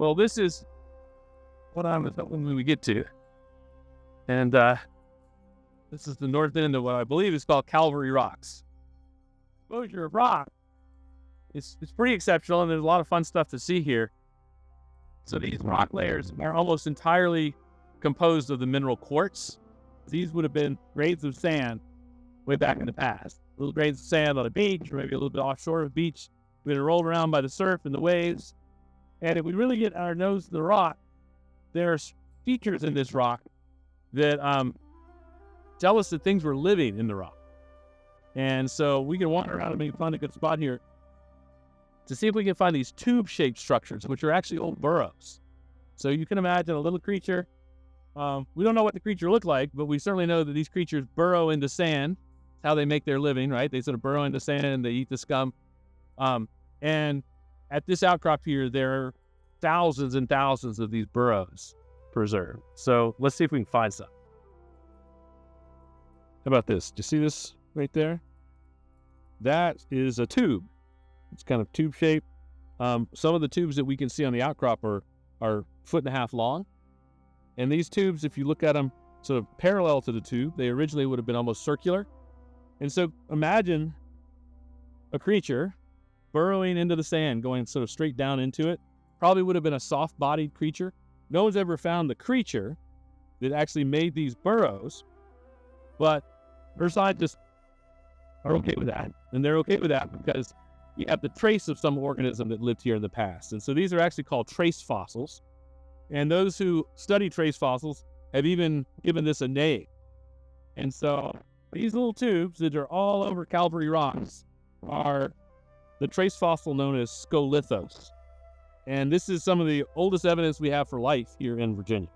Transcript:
Well, this is what I'm hoping we get to. And this is the north end of what I believe is called Calvary Rocks. Exposure of rock it's pretty exceptional, and there's a lot of fun stuff to see here. So these rock layers are almost entirely composed of the mineral quartz. These would have been grains of sand way back in the past. Little grains of sand on a beach, or maybe a little bit offshore of a beach, been rolled around by the surf and the waves. And if we really get our nose to the rock, there's features in this rock that tell us that things were living in the rock. And so we can wander around and maybe find a good spot here to see if we can find these tube-shaped structures, which are actually old burrows. So you can imagine a little creature. We don't know what the creature looked like, but we certainly know that these creatures burrow into sand. That's how they make their living, right? They sort of burrow into sand and they eat the scum. And at this outcrop here, there are thousands and thousands of these burrows preserved. So let's see if we can find some. How about this? Do you see this right there? That is a tube. It's kind of tube shaped. Some of the tubes that we can see on the outcrop are 1.5 feet long. And these tubes, if you look at them sort of parallel to the tube, they originally would have been almost circular. And so imagine a creature burrowing into the sand, going sort of straight down into it. Probably would have been a soft-bodied creature. No one's ever found the creature that actually made these burrows, but earth scientists are okay with that. And they're okay with that because you have the trace of some organism that lived here in the past. And so these are actually called trace fossils. And those who study trace fossils have even given this a name. And so these little tubes that are all over Calvary Rocks are the trace fossil known as Scolithos. And this is some of the oldest evidence we have for life here in Virginia.